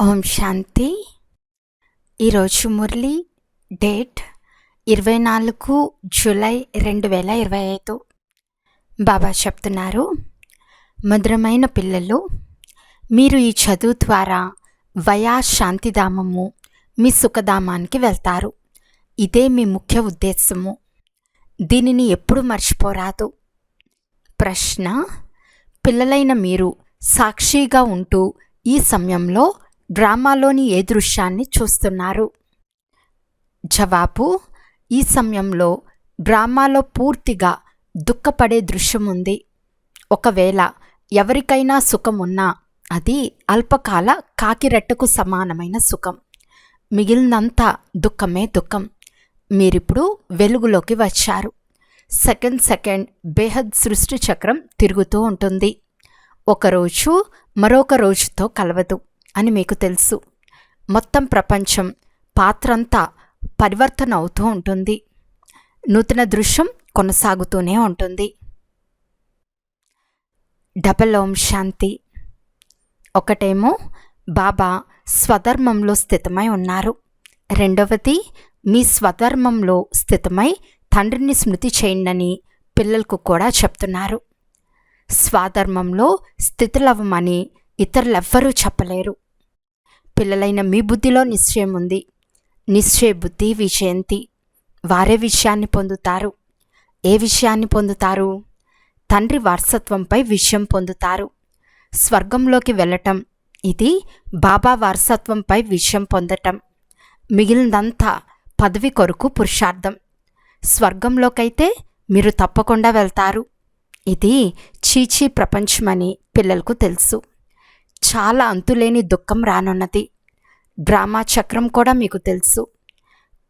ఓం శాంతి. ఈరోజు Murali date 24 July 2025. బాబా చెప్తున్నారు, మధురమైన పిల్లలు, మీరు ఈ చదువు ద్వారా వయా శాంతిధామము మీ సుఖధామానికి వెళ్తారు. ఇదే మీ ముఖ్య ఉద్దేశము. దీనిని ఎప్పుడు మర్చిపోరాదు. ప్రశ్న: పిల్లలైన మీరు సాక్షిగా ఉంటూ ఈ సమయంలో డ్రామాలోని ఏ దృశ్యాన్ని చూస్తున్నారు? జవాబు: ఈ సమయంలో డ్రామాలో పూర్తిగా దుఃఖపడే దృశ్యం ఉంది. ఒకవేళ ఎవరికైనా సుఖం ఉన్నా అది అల్పకాల కాకిరెట్టకు సమానమైన సుఖం. మిగిలినంతా దుఃఖమే దుఃఖం. మీరిప్పుడు వెలుగులోకి వచ్చారు. సెకండ్ బేహద్ సృష్టి చక్రం తిరుగుతూ ఉంటుంది. ఒకరోజు మరొక రోజుతో కలవదు అని మీకు తెలుసు. మొత్తం ప్రపంచం పాత్రంతా పరివర్తన అవుతూ ఉంటుంది. నూతన దృశ్యం కొనసాగుతూనే ఉంటుంది. డబల్ ఓం శాంతి. ఒకటేమో బాబా స్వధర్మంలో స్థితమై ఉన్నారు. రెండవది, మీ స్వధర్మంలో స్థితమై తండ్రిని స్మృతి చేయండి పిల్లలకు కూడా చెప్తున్నారు. స్వధర్మంలో స్థితులవ్వమని ఇతరులెవ్వరూ చెప్పలేరు. పిల్లలైన మీ బుద్ధిలో నిశ్చయం ఉంది. నిశ్చయ బుద్ధి విజయంతి. వారే విషయాన్ని పొందుతారు. ఏ విషయాన్ని పొందుతారు? తండ్రి వారసత్వంపై విజయం పొందుతారు. స్వర్గంలోకి వెళ్ళటం, ఇది బాబా వారసత్వంపై విజయం పొందటం. మిగిలినంతా పదవి కొరకు పురుషార్థం. స్వర్గంలోకైతే మీరు తప్పకుండా వెళ్తారు. ఇది చీచీ ప్రపంచమని పిల్లలకు తెలుసు. చాలా అంతులేని దుఃఖం రానున్నది. డ్రామా చక్రం కూడా మీకు తెలుసు.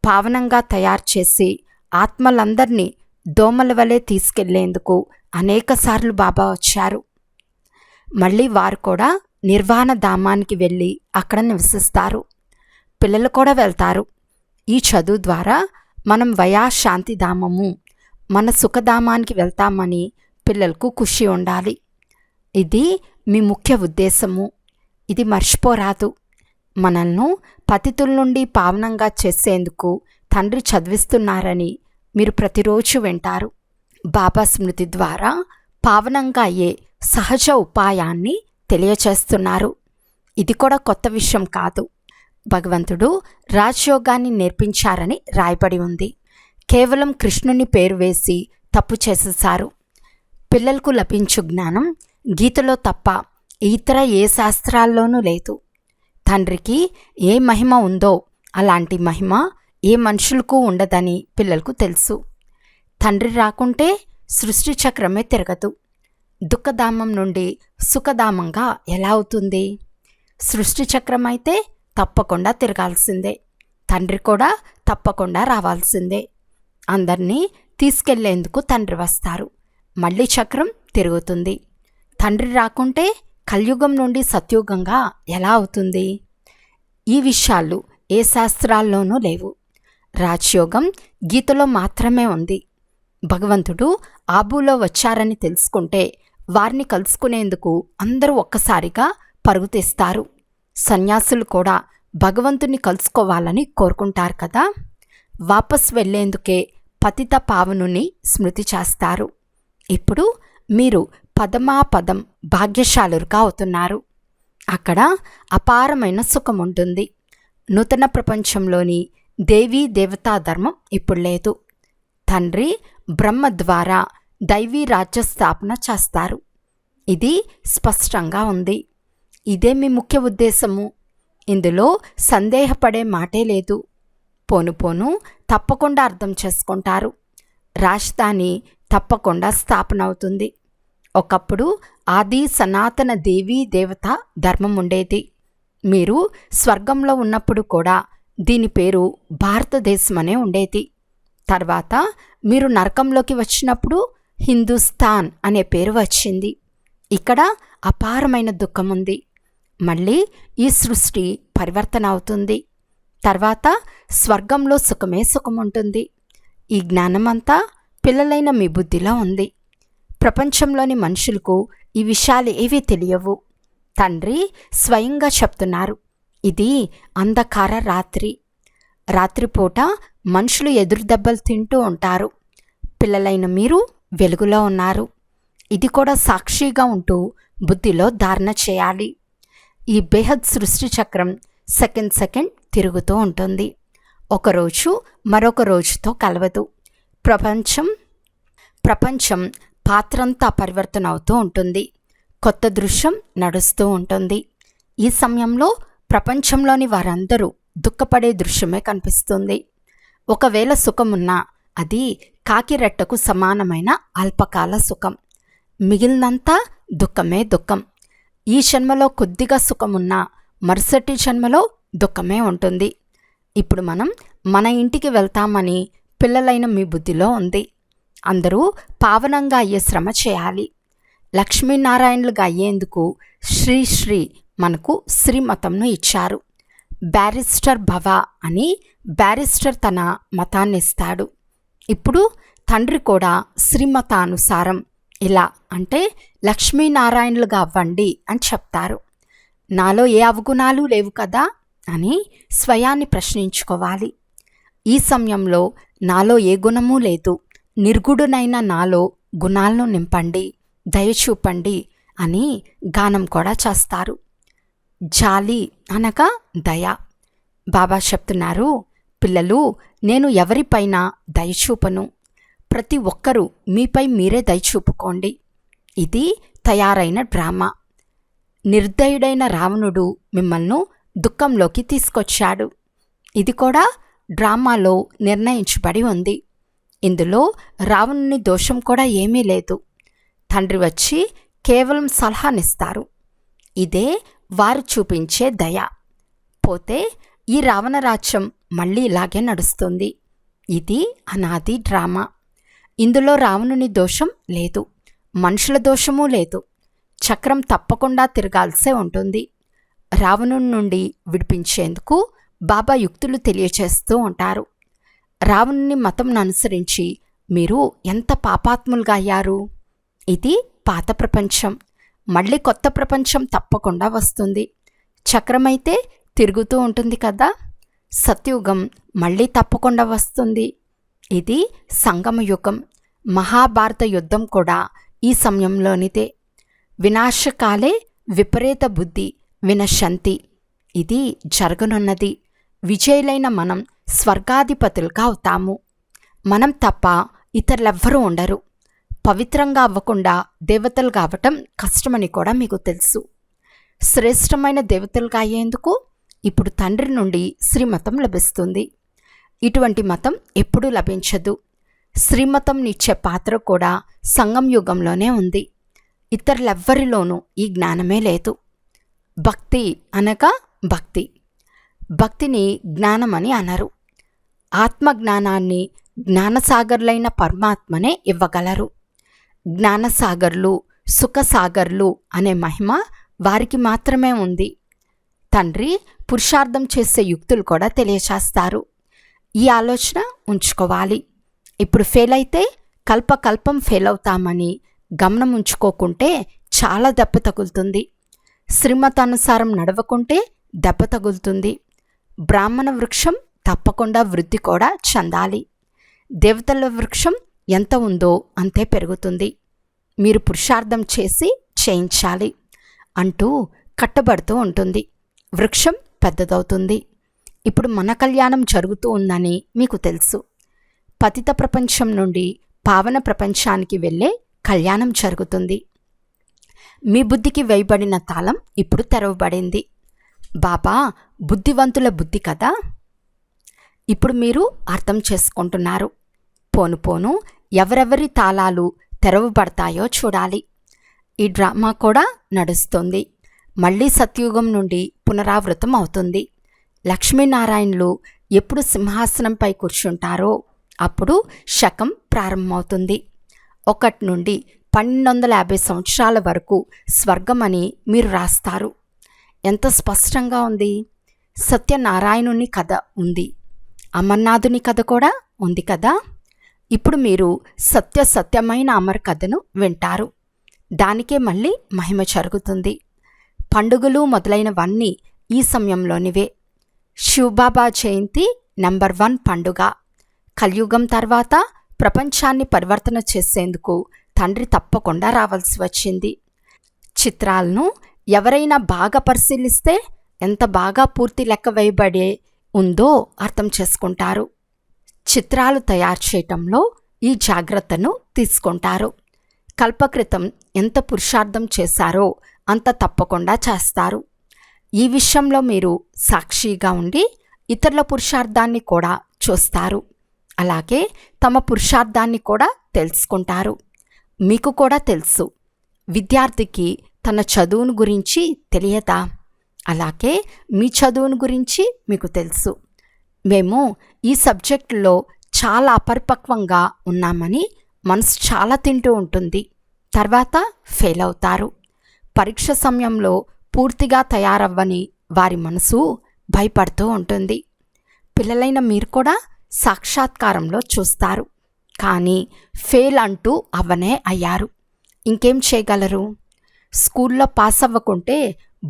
పావనంగా తయారు చేసి ఆత్మలందరినీ దోమల వలె తీసుకెళ్లేందుకు అనేకసార్లు బాబా వచ్చారు. మళ్ళీ వారు కూడా నిర్వాణ ధామానికి వెళ్ళి అక్కడ నివసిస్తారు. పిల్లలు కూడా వెళ్తారు. ఈ చదువు ద్వారా మనం వయా శాంతిధామము, మన సుఖధామానికి వెళ్తామని పిల్లలకు ఖుషి ఉండాలి. ఇది మీ ముఖ్య ఉద్దేశము. ఇది మర్చిపోరాదు. మనల్ని పతితుల నుండి పావనంగా చేసేందుకు తండ్రి చదివిస్తున్నారని మీరు ప్రతిరోజు వింటారు. బాబా స్మృతి ద్వారా పావనంగా అయ్యే సహజ ఉపాయాన్ని తెలియచేస్తున్నారు. ఇది కూడా కొత్త విషయం కాదు. భగవంతుడు రాజయోగాన్ని నేర్పించారని రాయబడి ఉంది. కేవలం కృష్ణుని పేరు వేసి తప్పు చేసేశారు. పిల్లలకు లభించు జ్ఞానం గీతలో తప్ప ఇతర ఏ శాస్త్రాల్లోనూ లేదు. తండ్రికి ఏ మహిమ ఉందో అలాంటి మహిమ ఏ మనుషులకు ఉండదని పిల్లలకు తెలుసు. తండ్రి రాకుంటే సృష్టి చక్రమే తిరగదు. దుఃఖధామం నుండి సుఖధామంగా ఎలా అవుతుంది? సృష్టి చక్రం అయితే తప్పకుండా తిరగాల్సిందే. తండ్రి కూడా తప్పకుండా రావాల్సిందే. అందరినీ తీసుకెళ్లేందుకు తండ్రి వస్తారు. మళ్ళీ చక్రం తిరుగుతుంది. తండ్రి రాకుంటే కలియుగం నుండి సత్యుగంగా ఎలా అవుతుంది? ఈ విషయాలు ఏ శాస్త్రాల్లోనూ లేవు. రాజయోగం గీతలో మాత్రమే ఉంది. భగవంతుడు ఆబులో వచ్చారని తెలుసుకుంటే వారిని కలుసుకునేందుకు అందరూ ఒక్కసారిగా పరుగుతీస్తారు. సన్యాసులు కూడా భగవంతుని కలుసుకోవాలని కోరుకుంటారు కదా. వాపస్ వెళ్లేందుకే పతిత పావనుని స్మృతి చేస్తారు. ఇప్పుడు మీరు పదమాపదం భాగ్యశాలురుగా అవుతున్నారు. అక్కడ అపారమైన సుఖం ఉంటుంది. నూతన ప్రపంచంలోని దేవీ దేవతా ధర్మం ఇప్పుడు లేదు. తండ్రి బ్రహ్మ ద్వారా దైవీ రాజ్య స్థాపన చేస్తారు. ఇది స్పష్టంగా ఉంది. ఇదే మీ ముఖ్య ఉద్దేశము. ఇందులో సందేహపడే మాటే లేదు. పోను పోను తప్పకుండా అర్థం చేసుకుంటారు. రాజధాని తప్పకుండా స్థాపన అవుతుంది. ఒకప్పుడు ఆది సనాతన దేవీ దేవత ధర్మం ఉండేది. మీరు స్వర్గంలో ఉన్నప్పుడు కూడా దీని పేరు భారతదేశమనే ఉండేది. తర్వాత మీరు నరకంలోకి వచ్చినప్పుడు హిందుస్థాన్ అనే పేరు వచ్చింది. ఇక్కడ అపారమైన దుఃఖం ఉంది. మళ్ళీ ఈ సృష్టి పరివర్తన అవుతుంది. తర్వాత స్వర్గంలో సుఖమే సుఖం ఉంటుంది. ఈ జ్ఞానమంతా పిల్లలైన మీ బుద్ధిలో ఉంది. ప్రపంచంలోని మనుషులకు ఈ విషయాలు ఏవీ తెలియవు. తండ్రి స్వయంగా చెప్తున్నారు, ఇది అంధకార రాత్రి. రాత్రిపూట మనుషులు ఎదురు దెబ్బలు తింటూ ఉంటారు. పిల్లలైన మీరు వెలుగులో ఉన్నారు. ఇది కూడా సాక్షిగా ఉంటూ బుద్ధిలో ధారణ చేయాలి. ఈ బేహద్ సృష్టి చక్రం సెకండ్ తిరుగుతూ ఉంటుంది. ఒకరోజు మరొక రోజుతో కలవదు. ప్రపంచం పాత్రంతా పరివర్తన అవుతూ ఉంటుంది. కొత్త దృశ్యం నడుస్తూ ఉంటుంది. ఈ సమయంలో ప్రపంచంలోని వారందరూ దుఃఖపడే దృశ్యమే కనిపిస్తుంది. ఒకవేళ సుఖమున్నా అది కాకిరెట్టకు సమానమైన అల్పకాల సుఖం. మిగిలినంతా దుఃఖమే దుఃఖం. ఈ జన్మలో కొద్దిగా సుఖమున్నా మరుసటి జన్మలో దుఃఖమే ఉంటుంది. ఇప్పుడు మనం మన ఇంటికి వెళ్తామని పిల్లలైన మీ బుద్ధిలో ఉంది. అందరూ పావనంగా అయ్యే శ్రమ చేయాలి. లక్ష్మీనారాయణులుగా అయ్యేందుకు శ్రీ మనకు శ్రీమతంను ఇచ్చారు. బ్యారిస్టర్ భవ అని బ్యారిస్టర్ తన మతాన్ని ఇస్తాడు. ఇప్పుడు తండ్రి కూడా శ్రీమతానుసారం ఇలా అంటే లక్ష్మీనారాయణులుగా అవ్వండి అని చెప్తారు. నాలో ఏ అవగుణాలు లేవు కదా అని స్వయాన్ని ప్రశ్నించుకోవాలి. ఈ సమయంలో నాలో ఏ గుణమూ లేదు, నిర్గుణునైన నాలో గుణాలను నింపండి, దయచూపండి అని గానం కూడా చేస్తారు. జాలి అనగా దయ. బాబా చెప్తున్నారు, పిల్లలు, నేను ఎవరిపైన దయచూపను. ప్రతి ఒక్కరూ మీపై మీరే దయచూపుకోండి. ఇది తయారైన డ్రామా. నిర్దయుడైన రావణుడు మిమ్మల్ని దుఃఖంలోకి తీసుకొచ్చాడు. ఇది కూడా డ్రామాలో నిర్ణయించబడి ఉంది. ఇందులో రావణుని దోషం కూడా ఏమీ లేదు. తండ్రి వచ్చి కేవలం సలహానిస్తారు. ఇదే వారు చూపించే దయ. పోతే ఈ రావణరాజ్యం మళ్ళీ ఇలాగే నడుస్తుంది. ఇది అనాది డ్రామా. ఇందులో రావణుని దోషం లేదు, మనుషుల దోషమూ లేదు. చక్రం తప్పకుండా తిరగాల్సే ఉంటుంది. రావణుని నుండి విడిపించేందుకు బాబా యుక్తులు తెలియచేస్తూ ఉంటారు. రావణుని మతంను అనుసరించి మీరు ఎంత పాపాత్ములుగా అయ్యారు. ఇది పాత ప్రపంచం. మళ్ళీ కొత్త ప్రపంచం తప్పకుండా వస్తుంది. చక్రమైతే తిరుగుతూ ఉంటుంది కదా. సత్యుగం మళ్ళీ తప్పకుండా వస్తుంది. ఇది సంగమ యుగం. మహాభారత యుద్ధం కూడా ఈ సమయంలోనిదే. వినాశకాలే విపరీత బుద్ధి వినశంతి. ఇది జరగనున్నది. విజయులైన మనం స్వర్గాధిపతులుగా అవుతాము. మనం తప్ప ఇతరులెవ్వరూ ఉండరు. పవిత్రంగా అవ్వకుండా దేవతలు కావటం కష్టమని కూడా మీకు తెలుసు. శ్రేష్టమైన దేవతలుగా అయ్యేందుకు ఇప్పుడు తండ్రి నుండి శ్రీమతం లభిస్తుంది. ఇటువంటి మతం ఎప్పుడూ లభించదు. శ్రీమతంనిచ్చే పాత్ర కూడా సంగం యుగంలోనే ఉంది. ఇతరులెవ్వరిలోనూ ఈ జ్ఞానమే లేదు. భక్తి అనగా భక్తి. భక్తిని జ్ఞానమని అనరు. ఆత్మజ్ఞానాన్ని జ్ఞానసాగర్లైన పరమాత్మనే ఇవ్వగలరు. జ్ఞానసాగర్లు, సుఖసాగర్లు అనే మహిమ వారికి మాత్రమే ఉంది. తండ్రి పురుషార్థం చేసే యుక్తులు కూడా తెలియచేస్తారు. ఈ ఆలోచన ఉంచుకోవాలి. ఇప్పుడు ఫెయిల్ అయితే కల్పకల్పం ఫెయిల్ అవుతామని గమనం ఉంచుకోకుంటే చాలా దెబ్బ తగులుతుంది. శ్రీమతానుసారం నడవకుంటే దెబ్బ తగులుతుంది. బ్రాహ్మణ వృక్షం తప్పకుండా వృద్ధి కూడా చెందాలి. దేవతల వృక్షం ఎంత ఉందో అంతే పెరుగుతుంది. మీరు పురుషార్థం చేసి చేయించాలి అంటూ కట్టబడుతూ ఉంటుంది. వృక్షం పెద్దదవుతుంది. ఇప్పుడు మన కళ్యాణం జరుగుతూ ఉందని మీకు తెలుసు. పతిత ప్రపంచం నుండి పావన ప్రపంచానికి వెళ్ళే కళ్యాణం జరుగుతుంది. మీ బుద్ధికి వేయబడిన తాళం ఇప్పుడు తెరవబడింది. బాబా బుద్ధివంతుల బుద్ధి కదా. ఇప్పుడు మీరు అర్థం చేసుకుంటున్నారు. పోను పోను ఎవరెవరి తాళాలు తెరవబడతాయో చూడాలి. ఈ డ్రామా కూడా నడుస్తుంది. మళ్ళీ సత్యుగం నుండి పునరావృతం అవుతుంది. లక్ష్మీనారాయణులు ఎప్పుడు సింహాసనంపై కూర్చుంటారో అప్పుడు శకం ప్రారంభమవుతుంది. 1 నుండి 1250 సంవత్సరాల వరకు స్వర్గమని మీరు రాస్తారు. ఎంత స్పష్టంగా ఉంది. సత్యనారాయణుని కథ ఉంది, అమర్నాథుని కథ కూడా ఉంది కదా. ఇప్పుడు మీరు సత్యమైన అమర్ కథను వింటారు. దానికే మళ్ళీ మహిమ జరుగుతుంది. పండుగలు మొదలైనవన్నీ ఈ సమయంలోనివే. శివబాబా జయంతి నంబర్ 1 పండుగ. కలియుగం తర్వాత ప్రపంచాన్ని పరివర్తన చేసేందుకు తండ్రి తప్పకుండా రావాల్సి వచ్చింది. చిత్రాలను ఎవరైనా బాగా పరిశీలిస్తే ఎంత బాగా పూర్తి లెక్క వేయబడే ఉందో అర్థం చేసుకుంటారు. చిత్రాలు తయారు చేయటంలో ఈ జాగ్రత్తను తీసుకుంటారు. కల్పకృతం ఎంత పురుషార్థం చేశారో అంత తప్పకుండా చేస్తారు. ఈ విషయంలో మీరు సాక్షిగా ఉండి ఇతరుల పురుషార్థాన్ని కూడా చూస్తారు. అలాగే తమ పురుషార్థాన్ని కూడా తెలుసుకుంటారు. మీకు కూడా తెలుసు, విద్యార్థికి తన చదువును గురించి తెలియదా? అలాగే మీ చదువును గురించి మీకు తెలుసు. మేము ఈ సబ్జెక్టులో చాలా అపరిపక్వంగా ఉన్నామని మనసు చాలా తింటూ ఉంటుంది. తర్వాత ఫెయిల్ అవుతారు. పరీక్ష సమయంలో పూర్తిగా తయారవ్వని వారి మనసు భయపడుతూ ఉంటుంది. పిల్లలైన మీరు కూడా సాక్షాత్కారంలో చూస్తారు. కానీ ఫెయిల్ అంటూ అవ్వనే అయ్యారు. ఇంకేం చేయగలరు? స్కూల్లో పాస్ అవ్వకుంటే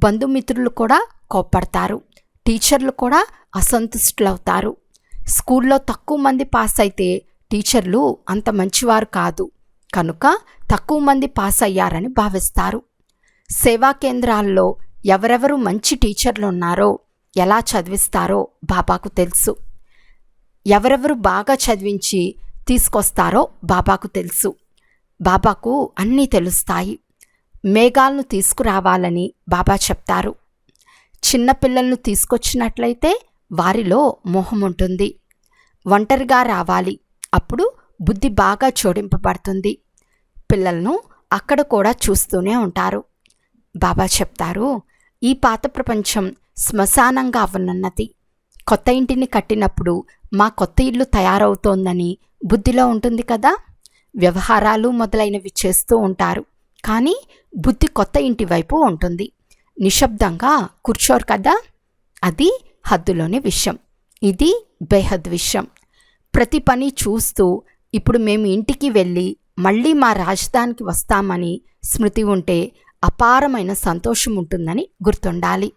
బంధుమిత్రులు కూడా కోప్పడతారు. టీచర్లు కూడా అసంతుష్టులవుతారు. స్కూల్లో తక్కువ మంది పాస్ అయితే టీచర్లు అంత మంచివారు కాదు కనుక తక్కువ మంది పాస్ అయ్యారని భావిస్తారు. సేవా కేంద్రాల్లో ఎవరెవరు మంచి టీచర్లు ఉన్నారో, ఎలా చదివిస్తారో బాబాకు తెలుసు. ఎవరెవరు బాగా చదివించి తీసుకొస్తారో బాబాకు తెలుసు. బాబాకు అన్నీ తెలుస్తాయి. మేఘాలను తీసుకురావాలని బాబా చెప్తారు. చిన్నపిల్లలను తీసుకొచ్చినట్లయితే వారిలో మోహం ఉంటుంది. ఒంటరిగా రావాలి, అప్పుడు బుద్ధి బాగా జోడింపబడుతుంది. పిల్లలను అక్కడ కూడా చూస్తూనే ఉంటారు. బాబా చెప్తారు, ఈ పాత ప్రపంచం శ్మశానంగా అవ్వనున్నది. కొత్త ఇంటిని కట్టినప్పుడు మా కొత్త ఇల్లు తయారవుతోందని బుద్ధిలో ఉంటుంది కదా. వ్యవహారాలు మొదలైనవి చేస్తూ ఉంటారు, కానీ బుద్ధి కొత్త ఇంటి వైపు ఉంటుంది. నిశ్శబ్దంగా కూర్చోరు కదా. అది హద్దులోని విషయం, ఇది బేహద్ విషయం. ప్రతి పని చూస్తూ ఇప్పుడు మేము ఇంటికి వెళ్ళి మళ్ళీ మా రాజధానికి వస్తామని స్మృతి ఉంటే అపారమైన సంతోషం ఉంటుందని గుర్తుండాలి.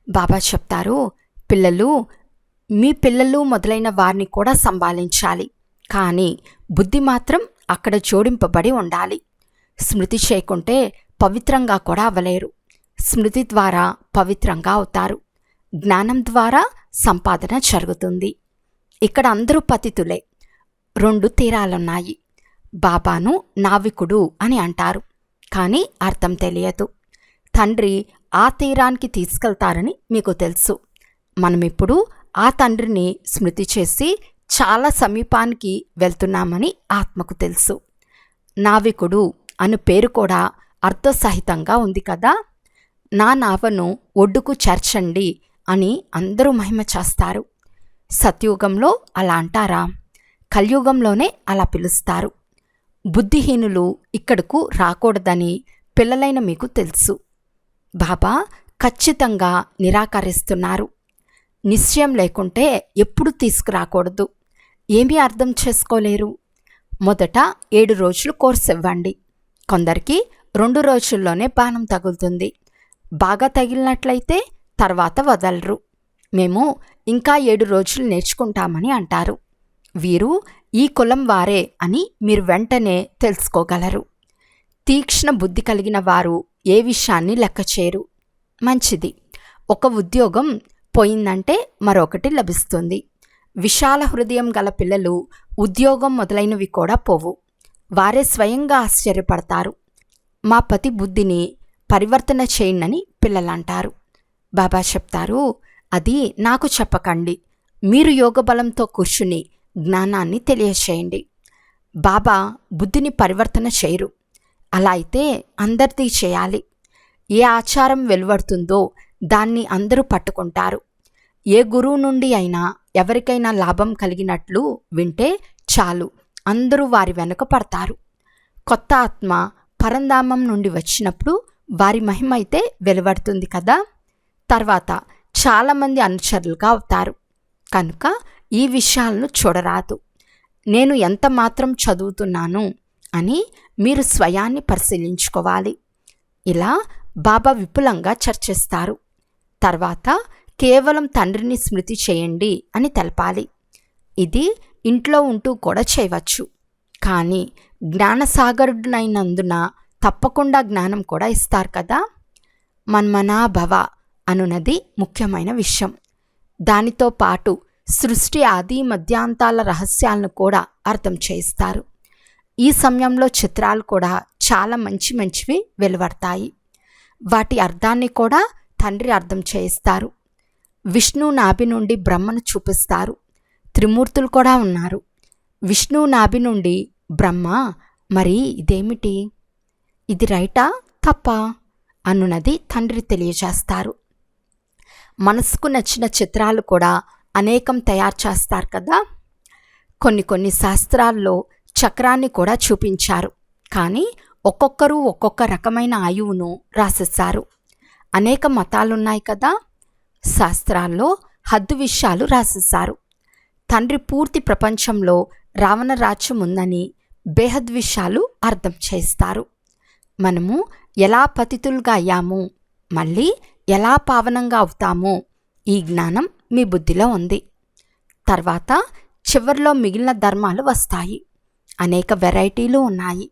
బాబా చెప్తారు, పిల్లలు, మీ పిల్లలు మొదలైన వారిని కూడా సంభాళించాలి, కానీ బుద్ధి మాత్రం అక్కడ జోడింపబడి ఉండాలి. స్మృతి చేయకుంటే పవిత్రంగా కూడా అవ్వలేరు. స్మృతి ద్వారా పవిత్రంగా అవుతారు. జ్ఞానం ద్వారా సంపాదన జరుగుతుంది. ఇక్కడ అందరూ పతితులే. 2 తీరాలున్నాయి. బాబాను నావికుడు అని అంటారు, కానీ అర్థం తెలియదు. తండ్రి ఆ తీరానికి తీసుకెళ్తారని మీకు తెలుసు. మనమిప్పుడు ఆ తండ్రిని స్మృతి చేసి చాలా సమీపానికి వెళ్తున్నామని ఆత్మకు తెలుసు. నావికుడు అను పేరు కూడా అర్థసహితంగా ఉంది కదా. నా నావను ఒడ్డుకు చేర్చండి అని అందరూ మహిమ చేస్తారు. సత్యుగంలో అలా అంటారా? కలియుగంలోనే అలా పిలుస్తారు. బుద్ధిహీనులు ఇక్కడకు రాకూడదని పిల్లలైన మీకు తెలుసు. బాబా ఖచ్చితంగా నిరాకరిస్తున్నారు. నిశ్చయం లేకుంటే ఎప్పుడు తీసుకురాకూడదు. ఏమీ అర్థం చేసుకోలేరు. మొదట 7 రోజులు కోర్సు ఇవ్వండి. కొందరికి 2 రోజుల్లోనే బాణం తగులుతుంది. బాగా తగిలినట్లయితే తర్వాత వదలరు. మేము ఇంకా 7 రోజులు నేర్చుకుంటామని అంటారు. వీరు ఈ కులం వారే అని మీరు వెంటనే తెలుసుకోగలరు. తీక్ష్ణ బుద్ధి కలిగిన వారు ఏ విషయాన్ని లెక్క చేయరు. మంచిది, ఒక ఉద్యోగం పోయిందంటే మరొకటి లభిస్తుంది. విశాల హృదయం గల పిల్లలు ఉద్యోగం మొదలైనవి కూడా పోవు. వారే స్వయంగా ఆశ్చర్యపడతారు. మా పతి బుద్ధిని పరివర్తన చేయండి పిల్లలంటారు. బాబా చెప్తారు, అది నాకు చెప్పకండి. మీరు యోగబలంతో కూర్చుని జ్ఞానాన్ని తెలియచేయండి. బాబా బుద్ధిని పరివర్తన చేయరు. అలా అయితే అందరిది చేయాలి. ఏ ఆచారం వెలువడుతుందో దాన్ని అందరూ పట్టుకుంటారు. ఏ గురువు నుండి అయినా ఎవరికైనా లాభం కలిగినట్లు వింటే చాలు, అందరూ వారి వెనుక పడతారు. కొత్త ఆత్మ పరంధామం నుండి వచ్చినప్పుడు వారి మహిమ అయితే వెలువడుతుంది కదా. తర్వాత చాలామంది అనుచరులుగా అవుతారు. కనుక ఈ విషయాలను చూడరాదు. నేను ఎంత మాత్రం చదువుతున్నాను అని మీరు స్వయాన్ని పరిశీలించుకోవాలి. ఇలా బాబా విపులంగా చర్చిస్తారు. తర్వాత కేవలం తండ్రిని స్మృతి చేయండి అని తెలపాలి. ఇది ఇంట్లో ఉంటూ కూడా చేయవచ్చు. కానీ జ్ఞానసాగరుడినైనందున తప్పకుండా జ్ఞానం కూడా ఇస్తారు కదా. మన్మనాభవ అనున్నది ముఖ్యమైన విషయం. దానితో పాటు సృష్టి ఆది మధ్యాంతాల రహస్యాలను కూడా అర్థం చేయిస్తారు. ఈ సమయంలో చిత్రాలు కూడా చాలా మంచి మంచివి వెలువడతాయి. వాటి అర్థాన్ని కూడా తండ్రి అర్థం చేయిస్తారు. విష్ణు నాభి నుండి బ్రహ్మను చూపిస్తారు. త్రిమూర్తులు కూడా ఉన్నారు. విష్ణు నాభి నుండి బ్రహ్మ, మరి ఇదేమిటి, ఇది రైటా తప్పా అనున్నది తండ్రి తెలియజేస్తారు. మనసుకు నచ్చిన చిత్రాలు కూడా అనేకం తయారు చేస్తారు కదా. కొన్ని శాస్త్రాల్లో చక్రాన్ని కూడా చూపించారు. కానీ ఒక్కొక్కరు ఒక్కొక్క రకమైన ఆయువును రాసిస్తారు. అనేక మతాలున్నాయి కదా. శాస్త్రాల్లో హద్దు విషయాలు రాసిస్తారు. తండ్రి పూర్తి ప్రపంచంలో రావణ రాజ్యం ఉందని బేహద్ విషయాలు అర్థం చేస్తారు. మనము ఎలా పతితులుగా అయ్యాము, మళ్ళీ ఎలా పావనంగా అవుతామో ఈ జ్ఞానం మీ బుద్ధిలో ఉంది. తర్వాత చివరిలో మిగిలిన ధర్మాలు వస్తాయి. అనేక వెరైటీలు ఉన్నాయి.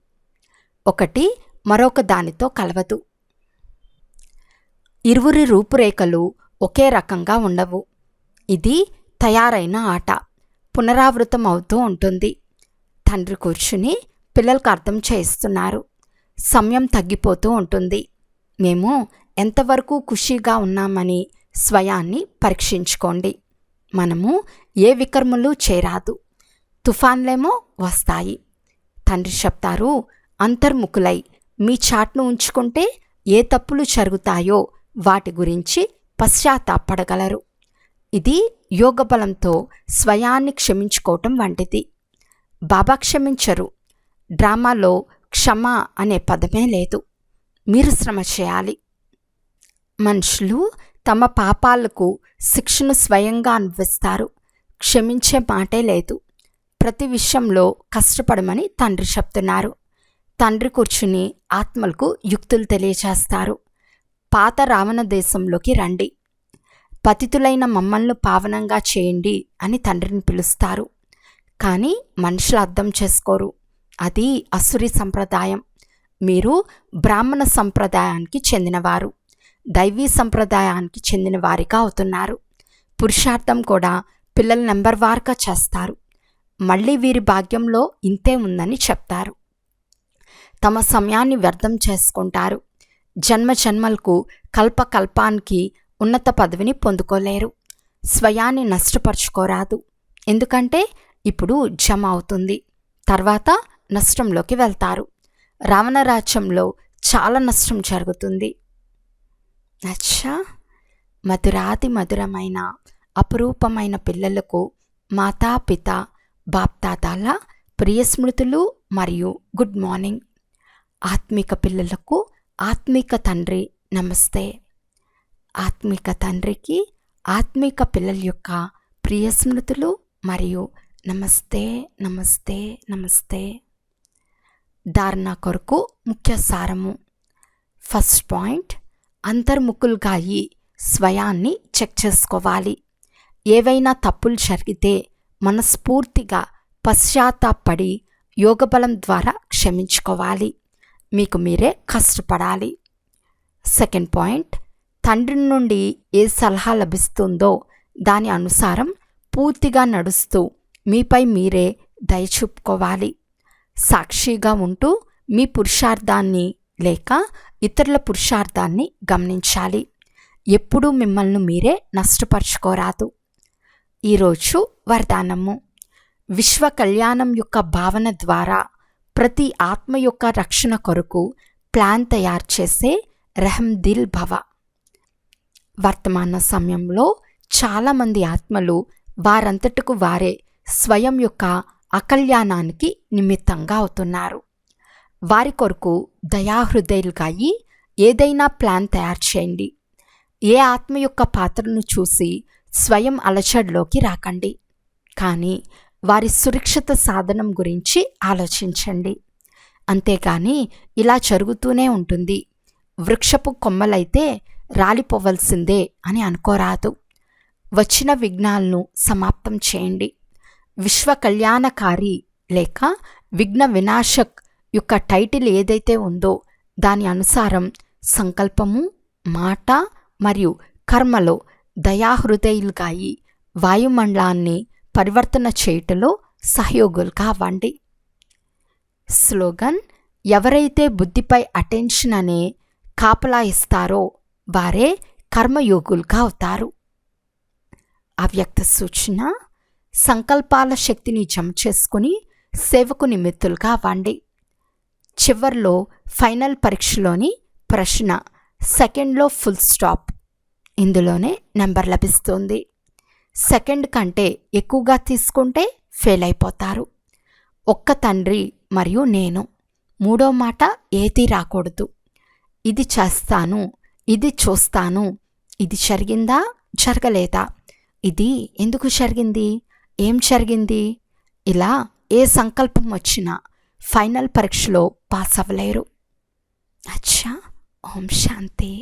ఒకటి మరొక దానితో కలవదు. ఇరువురి రూపురేఖలు ఒకే రకంగా ఉండవు. ఇది తయారైన ఆట, పునరావృతం అవుతూ ఉంటుంది. తండ్రి కూర్చుని పిల్లలకు అర్థం చేయిస్తున్నారు. సమయం తగ్గిపోతూ ఉంటుంది. మేము ఎంతవరకు ఖుషీగా ఉన్నామని స్వయాన్ని పరీక్షించుకోండి. మనము ఏ వికర్మలు చేరాదు. తుఫాన్లేమో వస్తాయి. తండ్రి చెప్తారు, అంతర్ముఖులై మీ చాట్ను ఉంచుకుంటే ఏ తప్పులు జరుగుతాయో వాటి గురించి పశ్చాత్తాపడగలరు. ఇది యోగబలంతో స్వయాన్ని క్షమించుకోవటం వంటిది. బాబా క్షమించరు. డ్రామాలో క్షమ అనే పదమే లేదు. మీరు శ్రమ చేయాలి. మనుషులు తమ పాపాలకు శిక్షను స్వయంగా అనుభవిస్తారు. క్షమించే మాటే లేదు. ప్రతి విషయంలో కష్టపడమని తండ్రి చెప్తున్నారు. తండ్రి కూర్చుని ఆత్మలకు యుక్తులు తెలియచేస్తారు. పాత రావణ దేశంలోకి రండి, పతితులైన మమ్మల్ని పావనంగా చేయండి అని తండ్రిని పిలుస్తారు. కానీ మనుషులు అర్థం చేసుకోరు. అది అసురి సంప్రదాయం. మీరు బ్రాహ్మణ సంప్రదాయానికి చెందినవారు, దైవీ సంప్రదాయానికి చెందిన వారిగా అవుతున్నారు. పురుషార్థం కూడా పిల్లలు నెంబర్ వార్గా చేస్తారు. మళ్ళీ వీరి భాగ్యంలో ఇంతే ఉందని చెప్తారు. తమ సమయాన్ని వ్యర్థం చేసుకుంటారు. జన్మ జన్మలకు కల్పకల్పానికి ఉన్నత పదవిని పొందుకోలేరు. స్వయాన్ని నష్టపరుచుకోరాదు. ఎందుకంటే ఇప్పుడు జమ అవుతుంది, తర్వాత నష్టంలోకి వెళ్తారు. రావణ రాజ్యంలో చాలా నష్టం జరుగుతుంది. అచ్చా, మధురాతి మధురమైన అపురూపమైన పిల్లలకు మాతాపిత బాప్దాదాల ప్రియస్మృతులు మరియు గుడ్ మార్నింగ్. ఆత్మిక పిల్లలకు ఆత్మిక తండ్రి నమస్తే. ఆత్మిక తండ్రికి ఆత్మిక పిల్లల యొక్క ప్రియస్మృతులు మరియు నమస్తే నమస్తే నమస్తే. ధారణ కొరకు ముఖ్య సారము. ఫస్ట్ పాయింట్, అంతర్ముఖులుగా అయి స్వయాన్ని చెక్ చేసుకోవాలి. ఏవైనా తప్పులు జరిగితే మనస్ఫూర్తిగా పశ్చాత్తాపడి యోగబలం ద్వారా క్షమించుకోవాలి. మీకు మీరే కష్టపడాలి. సెకండ్ పాయింట్, తండ్రి నుండి ఏ సలహా లభిస్తుందో దాని అనుసారం పూర్తిగా నడుస్తూ మీపై మీరే దయ చూపుకోవాలి. సాక్షిగా ఉంటూ మీ పురుషార్థాన్ని లేక ఇతరుల పురుషార్థాన్ని గమనించాలి. ఎప్పుడూ మిమ్మల్ని మీరే నష్టపరుచుకోరాదు. ఈరోజు వరదానము. విశ్వ కళ్యాణం యొక్క భావన ద్వారా ప్రతి ఆత్మ యొక్క రక్షణ కొరకు ప్లాన్ తయారు చేసే రెహం దిల్ భవ. వర్తమాన సమయంలో చాలామంది ఆత్మలు వారంతటకు వారే స్వయం యొక్క అకల్యాణానికి నిమిత్తంగా అవుతున్నారు. వారి కొరకు దయాహృదయులుగా అయి ఏదైనా ప్లాన్ తయారు చేయండి. ఏ ఆత్మ యొక్క పాత్రను చూసి స్వయం అలచడిలోకి రాకండి, కానీ వారి సురక్షిత సాధనం గురించి ఆలోచించండి. అంతేగాని ఇలా జరుగుతూనే ఉంటుంది. వృక్షపు కొమ్మలైతే రాలిపోవలసిందే అని అనుకోరాదు. వచ్చిన విఘ్నాలను సమాప్తం చేయండి. విశ్వ కళ్యాణకారి లేక విఘ్న వినాశక్ యొక్క టైటిల్ ఏదైతే ఉందో దాని అనుసారం సంకల్పము, మాట మరియు కర్మలో దయాహృదయులుగా అయి వాయుమండలాన్ని పరివర్తన చేయుటలో సహయోగులుగా అవ్వండి. స్లోగన్: ఎవరైతే బుద్ధిపై అటెన్షన్ అనే కాపలా ఇస్తారో వారే కర్మయోగులుగా అవుతారు. అవ్యక్త సూచన: సంకల్పాల శక్తిని జమ చేసుకుని సేవకు నిమిత్తులుగా అవ్వండి. చివర్లో ఫైనల్ పరీక్షలోని ప్రశ్న సెకండ్లో ఫుల్ స్టాప్, ఇందులోనే నెంబర్ లభిస్తుంది. సెకండ్ కంటే ఎక్కువగా తీసుకుంటే ఫెయిల్ అయిపోతారు. ఒక్క తండ్రి మరియు నేను, మూడో మాట ఏదీ రాకూడదు. ఇది చేస్తాను, ఇది చూస్తాను, ఇది జరిగిందా జరగలేదా, ఇది ఎందుకు జరిగింది, ఏం జరిగింది, ఇలా ఏ సంకల్పం వచ్చినా ఫైనల్ పరీక్షలో పాస్ అవ్వలేరు. అచ్చా, ఓం శాంతి.